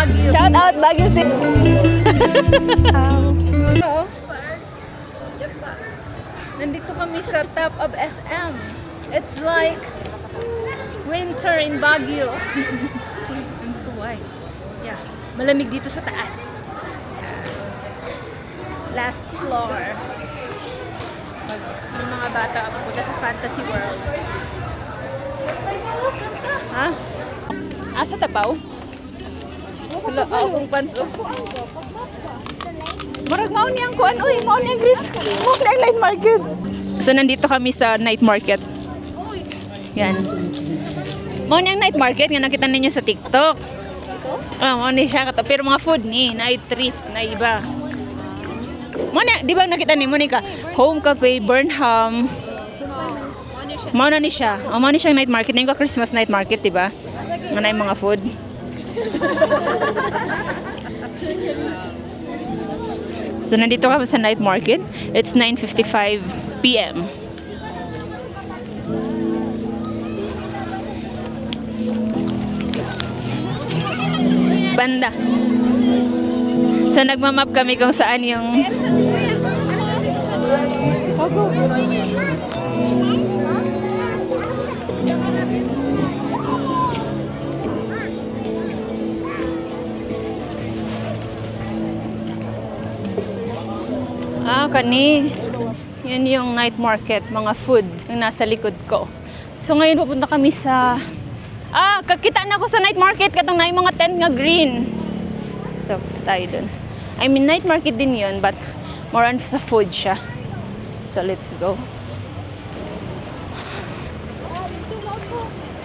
Baguio. Shout out Baguio City. Nandito kami sa top of SM. It's like winter in Baguio. I'm so white. Yeah, malamig dito sa taas. Last floor. Yung mga bata pupunta sa Fantasy World. Ha? Asa tapaw? Wala akong panso. Murag mao niyang kuan, uy, mao niyang Gris. Mao niyang night market. So nandito kami sa night market. Yan. Mao niyang night market nga nakita ninyo sa TikTok. Oh, mao ni siya kato, pero mga food ni night thrift na iba. Mao na, di ba nakita ni Monica? Home Cafe, Burnham. Mao na ni siya. Oh, mao ni siyang night market. Ngayon ka Christmas night market, di ba? Nga na yung mga food. So nandito kami sa night market. It's 9:55 PM. Banda. So nagmamap kami kung saan yung kani. Yan yung night market, mga food yung nasa likod ko. So ngayon pupunta kami sa kakita na ako sa night market katong na yung mga tent nga green. So tayo dun. I mean night market din yun but more on sa food siya. So let's go.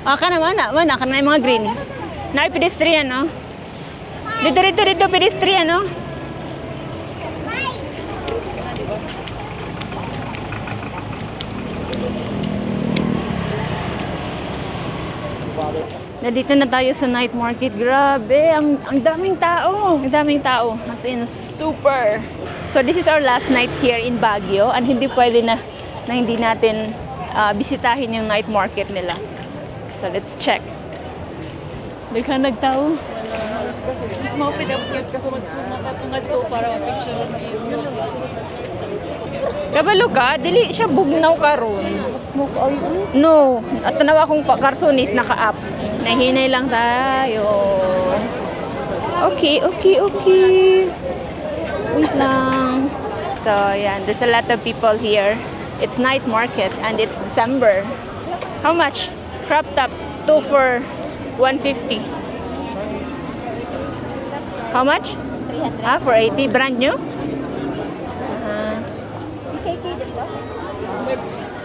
Ka naman na yung mga green. Na pedestrian no. Dito pedestrian no. Nandito na tayo sa night market. Grabe, ang daming tao. Ang daming tao. As in, super. So, this is our last night here in Baguio. And hindi pwede na hindi natin bisitahin yung night market nila. So, let's check. Hindi ka nagtao? Mas maupit ang ka sa magsuma ka tungad to para mapicture ni Kabalo ka, dili siya bugnaw karon. No, at tanawa akong karsonis naka-up. Nahinay lang tayo. Okay. Wait lang. So, yan. There's a lot of people here. It's night market and it's December. How much? Crop top. 2 for 150. How much? 300. For 80. Brand new? KK dito?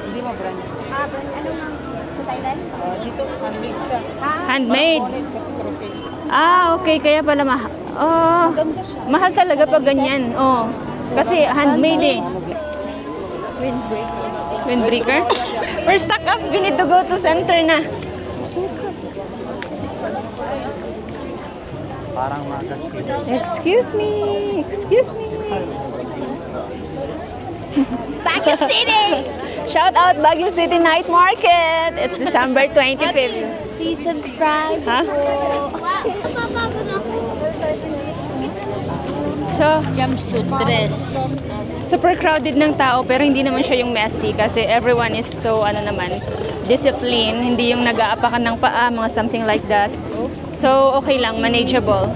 Hindi mo brand. Ano nga? Sa Thailand? Dito handmade siya. Handmade. Kasi croquet. Okay. Kaya pala mahal. Ganda siya. Mahal talaga pag ganyan. Kasi handmade eh. Windbreaker? We're stuck up. We need to go to center na. Parang magas. Excuse me. Baguio City! Shout out Baguio City Night Market. It's December 25th. Please subscribe. Ha? Napapagod ako. So, Jumpsuit dress. super crowded ng tao pero hindi naman siya yung messy kasi everyone is so disciplined. Hindi yung nag-aapakan ng paa, mga something like that. So, okay lang, manageable.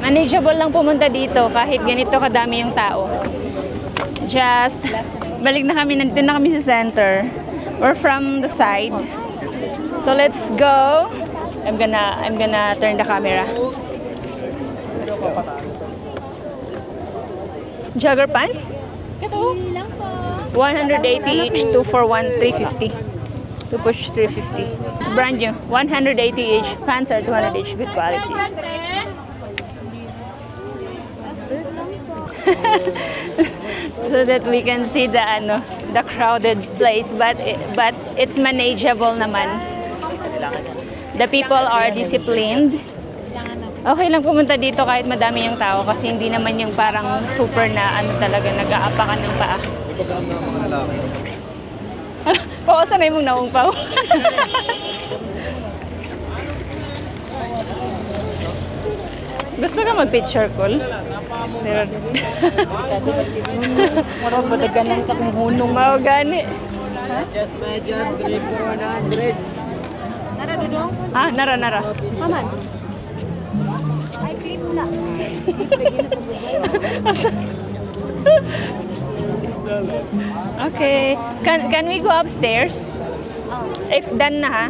Manageable lang pumunta dito kahit ganito kadami yung tao. Just, balik na kami, nandito na kami sa center. We're from the side. So, let's go. I'm gonna turn the camera. Let's go. Jogger pants? Ito. 180 each, 2 for 1, 350. 2 push 350. It's brand new. 180 each. Pants are 200 each. Good quality. So that we can see the crowded place, but it's manageable naman. The people are disciplined. Okay lang pumunta dito kahit madami yung tao kasi hindi naman yung parang super na talaga nag-aapakan ng paa. Pausa na yung naungpaw. Gusto ka mag-picture call? Pero, Marag madaganan ka kung hunong. mao gani. Tara, Dudong. Ah, nara. Maman. Ay, cream na. Okay. Can we go upstairs? If done na ha?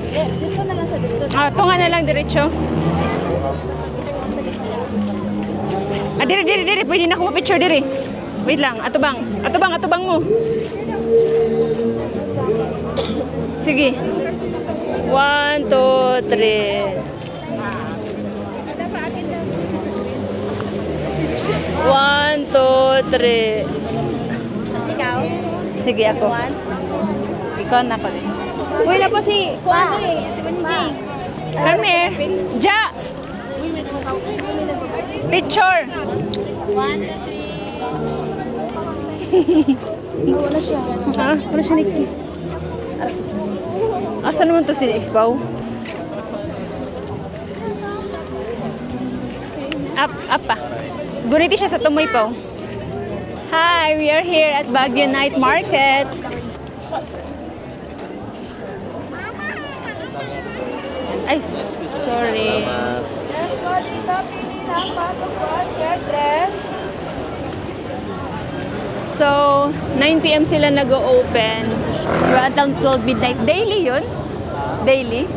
Dito na lang sa dito. Ah, tunga na lang diretso. Ah, diri. Pwede na akong picture diri. Wait lang. Atubang mo. Sige. 1, 2, 3. 1, 2, 3. Ikaw? Sige ako. Ikaw na pa rin. Uy, na po si Kuano eh. Ate Banjing. Come here. Ja. Picture. 1, 2, 3. Wala siya. Ha? Wala siya, Nixie. Asa naman to si Ifbaw? Up pa. Guniti siya sa tumoy pa. Hi, we are here at Baguio Night Market. Ay, sorry. So, 9 p.m. sila nag-open. Until 12 midnight. Daily yun? Daily?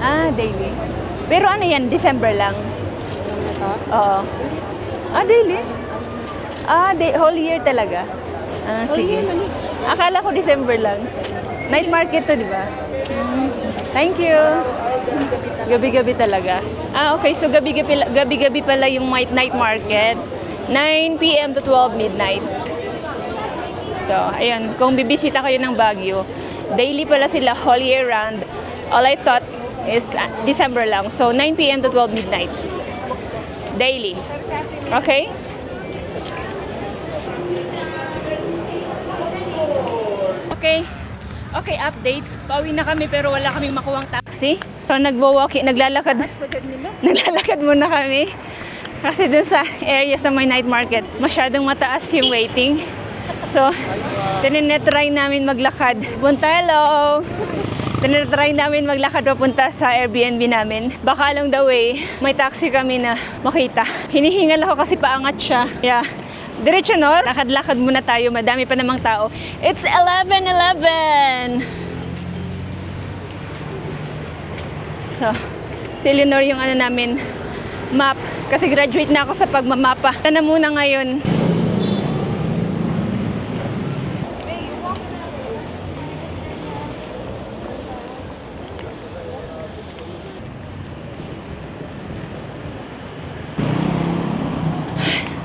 Ah, daily. Pero ano yan? December lang? Oo. Ah, daily? Ah, whole year talaga? Ah, sige. Akala ko December lang. Night market to, di ba? Thank you. Gabi-gabi talaga. Ah, okay. So, gabi-gabi pala yung night market. 9 p.m. to 12 midnight. So, ayun. Kung bibisita kayo ng Baguio, daily pala sila whole year round. All I thought is December lang. So, 9 p.m. to 12 midnight. Daily. Okay? Okay, update. Pauwi na kami pero wala kaming makuwang taxi. So, naglalakad muna kami. Kasi dun sa area sa may night market, masyadong mataas yung waiting. So, tinitry namin maglakad. Hello! Tinitry namin maglakad papunta sa Airbnb namin. Baka along the way, may taxi kami na makita. Hinihingal ako kasi paangat siya. Yeah. Diretso no, lakad-lakad muna tayo. Madami pa namang tao. It's 11:11! So, si Eleanor yung ano namin, map. Kasi graduate na ako sa pagmamapa. Ito na muna ngayon.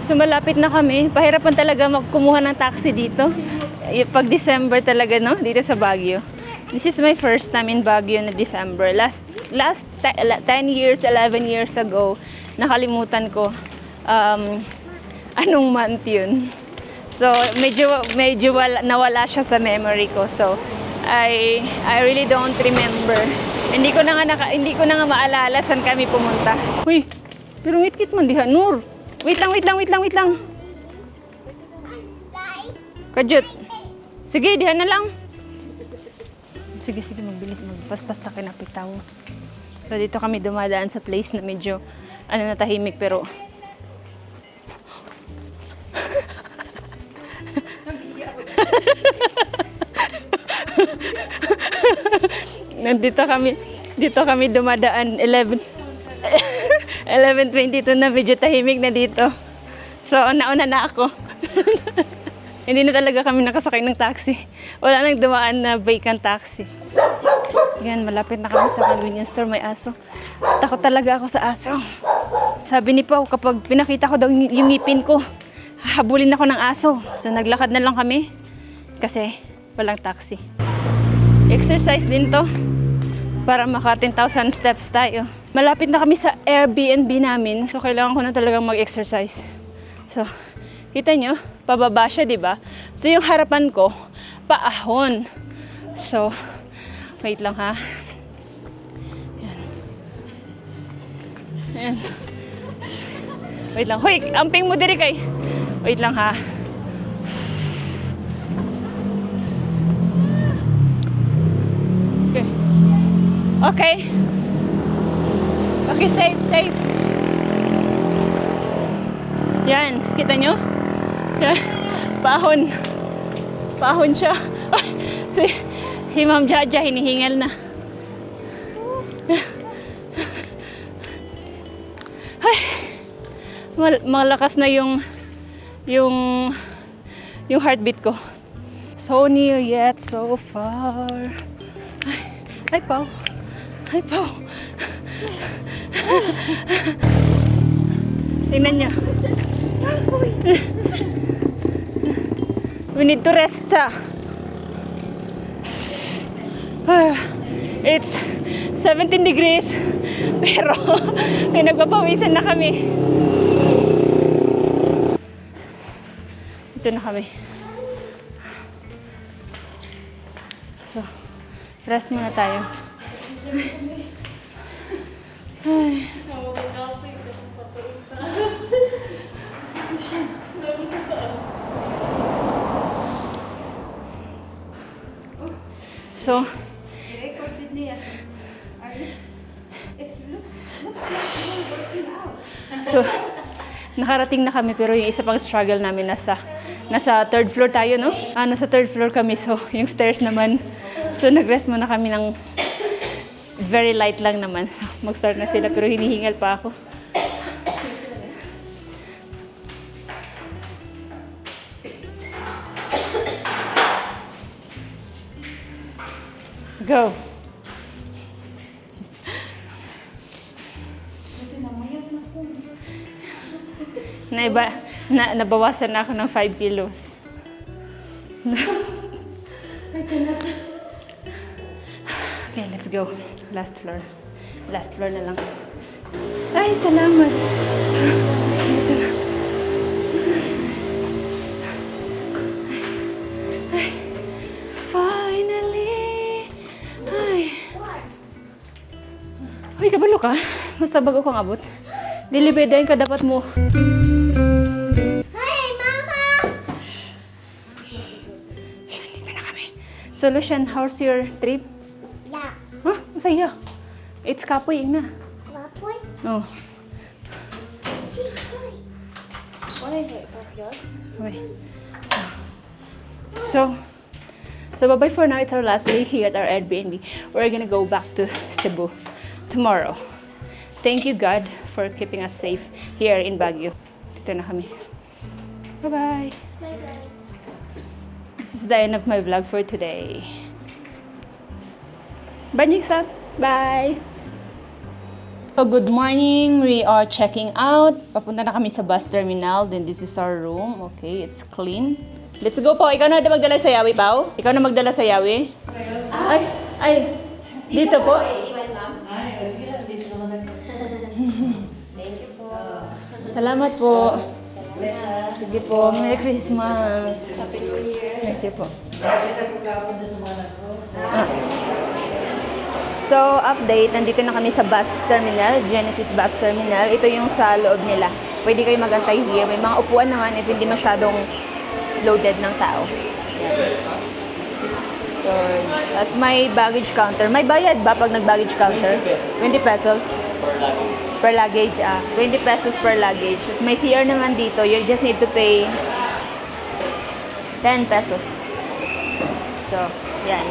So malapit na kami. Pahirapan talaga kumuha ng taxi dito. Pag December talaga, no? Dito sa Baguio. This is my first time in Baguio na December. Last 10 years, 11 years ago, nakalimutan ko anong month yun. So medyo nawala siya sa memory ko. So I really don't remember. Hindi ko na nga maalala saan kami pumunta. Uy, pero ngit-ngit man diha, Nur. Wait lang. Kajut. Sige, diha na lang. Sige, magpaspas na kinapitaw. So, dito kami dumadaan sa place na medyo, tahimik, pero... Dito kami dumadaan, 11:22 na, medyo tahimik na dito. So, nauna na ako. Hindi na talaga kami nakasakay ng taxi. Wala nang dumaan na vacant taxi. Yan, malapit na kami sa convenience store, may aso. Takot talaga ako sa aso. Sabi ni Pao, kapag pinakita ko daw yung ngipin ko, hahabulin ako ng aso. So, naglakad na lang kami kasi walang taxi. Exercise din to para maka 10,000 steps tayo. Malapit na kami sa Airbnb namin. So, kailangan ko na talagang mag-exercise. So, kita nyo, pababa siya, di ba? So, yung harapan ko, paahon. So, wait lang ha. Yan. Ayan. Wait lang. Hoy, amping mo diri kay. Wait lang ha. Okay. Okay. Okay, safe, safe. Yan, kita nyo? Yan. Pahon. Pahon siya. Ay, si Ma'am Jaja hinihingal na. Ay, malakas na yung heartbeat ko. So near yet so far. Ay, Pao. Ay, Pao. Tingnan niya. We need to rest sa. It's 17 degrees. Pero may nagpapawisan na kami. Ito na kami. So, rest muna tayo. Ay. So, Recorded niya. Are you? It looks like you're working out. so, nakarating na kami pero yung isa pang struggle namin nasa third floor tayo, no? Nasa third floor kami, so yung stairs naman. So, nag-rest muna kami ng very light lang naman. So, mag-start na sila pero hinihingal pa ako. Go! Nabawasan na ako ng 5 kilos. Okay, let's go. Last floor. Last floor na lang. Ay, salamat. Ay, finally. Ay. Uy, kabalo ka. Basta bago kang abot. Dilibedahin ka dapat mo. So, Lucian, how's your trip? Yeah. Huh? Masaya. It's kapoy, na. Kapoy? Oh. What is it, Pascal? Okay. So, bye-bye for now. It's our last day here at our Airbnb. We're gonna go back to Cebu tomorrow. Thank you, God, for keeping us safe here in Baguio. Dito na kami. Bye-bye. Bye, guys. This is the end of my vlog for today. Bye, Nixat. Bye! So, good morning. We are checking out. Papunta na kami sa bus terminal. Then this is our room. Okay, it's clean. Let's go po. Ikaw na magdala sa yawi, Pao? Ikaw na magdala sa yawi? Ay. Dito po. Salamat po. Sige po. Merry Christmas. Happy New Year. Thank you po. So, update. Nandito na kami sa bus terminal. Genesis Bus Terminal. Ito yung sa loob nila. Pwede kayo magantay here. May mga upuan naman if hindi masyadong loaded ng tao. Yan. So, that's my baggage counter. May bayad ba pag nag-baggage counter? 20 pesos? Per luggage, 20 pesos per luggage. Tapos may CR naman dito. You just need to pay 10 pesos. So, yan.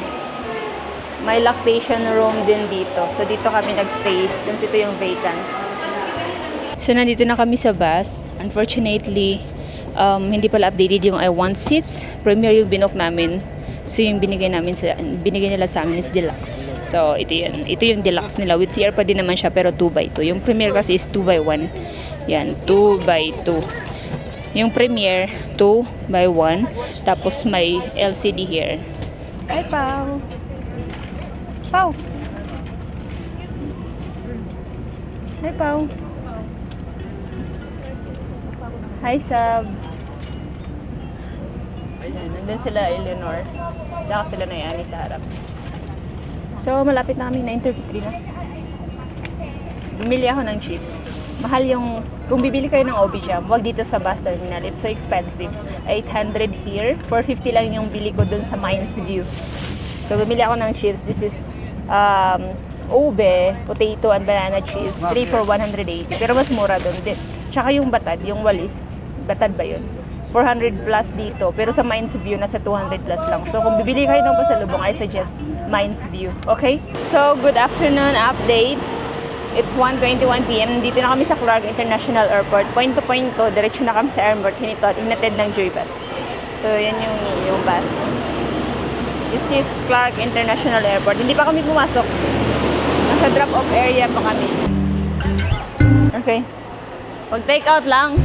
May lactation room din dito. So, dito kami nagstay since ito yung vacant. So, nandito na kami sa bus. Unfortunately, hindi pala updated yung I want seats. Premier yung binook namin. So, yung binigay nila sa amin is deluxe. So, ito yun. Ito yung deluxe nila. With CR pa din naman siya, pero 2x2. Yung premier kasi is 2x1. Yan, 2x2. Yung premier, 2x1. Tapos may LCD here. Hi, Pao. Pao. Hi, Pao. Hi, Sab. Ayan, nandun sila, Eleanor. Tsaka sila na Yani sa harap. So, malapit na kami, 9:33 na. Bumili ako ng chips. Mahal yung, kung bibili kayo ng OB Jam, wag dito sa bus terminal. It's so expensive. 800 here. 450 lang yung bili ko dun sa Mines View. So, bumili ako ng chips. This is ube, potato, and banana cheese. 3 for 180. Pero mas mura dun. Tsaka yung batad, yung walis. Batad ba yun? 400 plus dito. Pero sa Mines View, nasa 200 plus lang. So, kung bibili kayo ng pasalubong, I suggest Mines View. Okay? So, good afternoon update. It's 1:21 p.m. Dito na kami sa Clark International Airport. Point to point to. Diretso na kami sa airport. Hinatid ng Joy Bus. So, yan yung bus. This is Clark International Airport. Hindi pa kami pumasok. Nasa drop-off area pa kami. Okay. Mag-take out lang.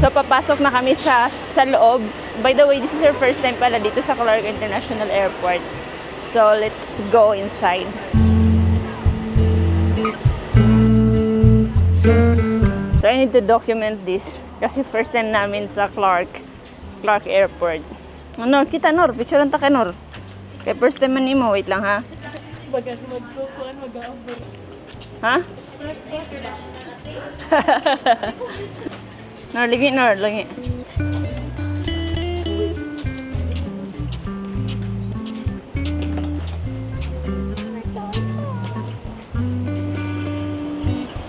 So, papasok na kami sa loob. By the way, this is our first time pala dito sa Clark International Airport. So, let's go inside. So, I need to document this. Kasi first time namin sa Clark Airport. Nor, kita Nor. Picturean ta ka Nor. Kaya first time man mo. Wait lang ha. Bagas magpupuan, mag-aabot. Ha? Nor, lagi Nor. Lagi.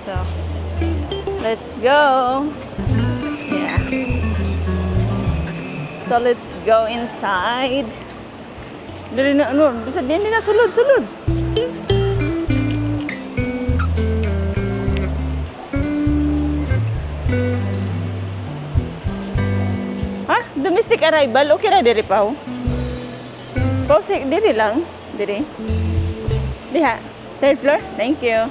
So, let's go. Yeah. So let's go inside. Dali na ano, bisa din na sulod. Ha? Domestic arrival? Okay ra diri pa ho? Pause, diri lang. Diri. Diha. Third floor? Thank you.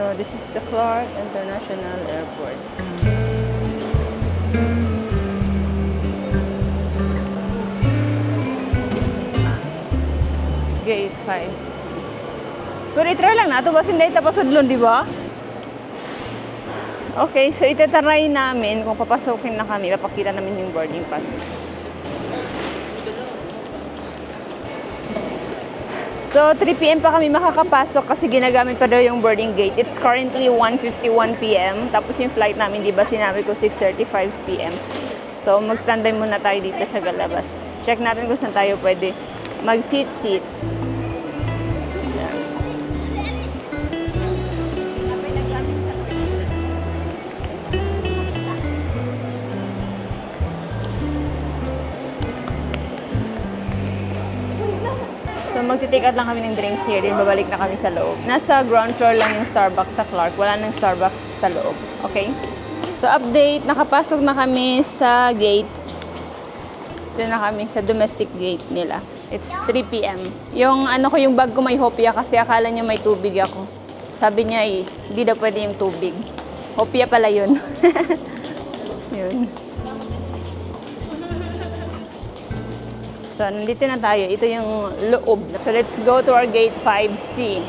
So this is the Clark International Airport. Gate 5C. Pero itry lang na ito. Basin dahil tapasudlon, di ba? Okay, so itatry namin kung papasukin na kami. Papakita namin yung boarding pass. So, 3 p.m. pa kami makakapasok kasi ginagamit pa daw yung boarding gate. It's currently 1:51 p.m. Tapos yung flight namin, di ba sinabi ko 6:35 p.m. So, mag-standby muna tayo dito sa Galabas. Check natin kung saan tayo pwede mag-seat. Yan. So, magti-take out lang kami ng drinks here, din babalik na kami sa loob. Nasa ground floor lang yung Starbucks sa Clark. Wala nang Starbucks sa loob. Okay? So, update. Nakapasok na kami sa gate. Ito na kami sa domestic gate nila. It's 3 p.m. Yung yung bag ko may hopia kasi akala niya may tubig ako. Sabi niya hindi daw pwede yung tubig. Hopia pala yun. Yun. So, nandito na tayo. Ito yung loob. So, let's go to our gate 5C.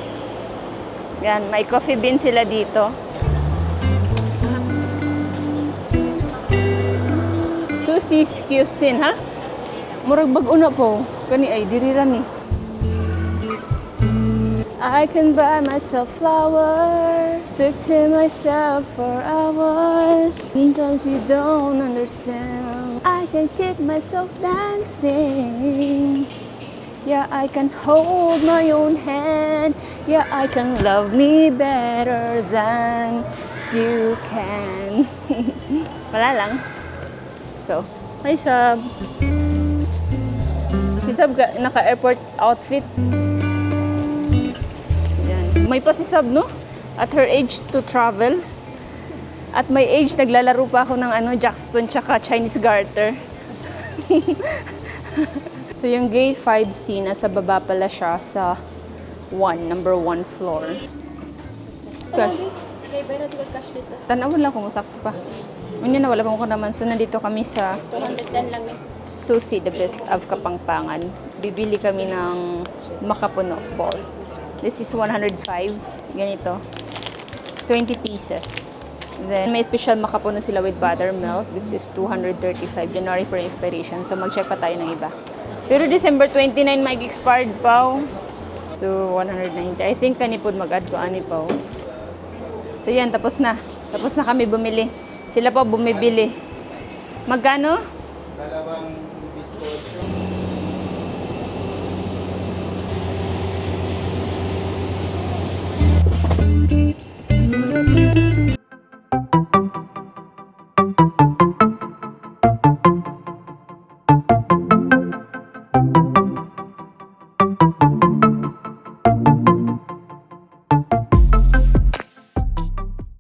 Yan, may coffee bean sila dito. Susie's Cuisine, ha? Murag bag una po. Kani ay, dirira ni. I can buy myself flowers, talk to myself for hours. Sometimes you don't understand. I can keep myself dancing. Yeah, I can hold my own hand. Yeah, I can love me better than you can. Wala lang. So, may sub. Si Sab naka-airport outfit. Yan. May pa si Sab, no? At her age to travel. At my age, naglalaro pa ako ng Jackstone tsaka Chinese garter. So, yung gate 5C, nasa baba pala siya sa number 1 floor. Cash. Okay, pero di cash dito. Tanawin lang kung sakto pa. Unya na, wala pang ko naman. So, nandito kami sa 210 lang eh. Susi, the best of Kapampangan. Bibili kami ng makapuno balls. This is 105. Ganito. Ito 20 pieces. Then, may special makapuno sila with buttermilk. This is 235. January for expiration. So, mag-check pa tayo ng iba. Pero December 29, mag-expired pa. So, 190. I think kanipod mag-add ko ani pa. So, yan. Tapos na. Tapos na kami bumili. Sila pa bumibili. Magkano? Dalawang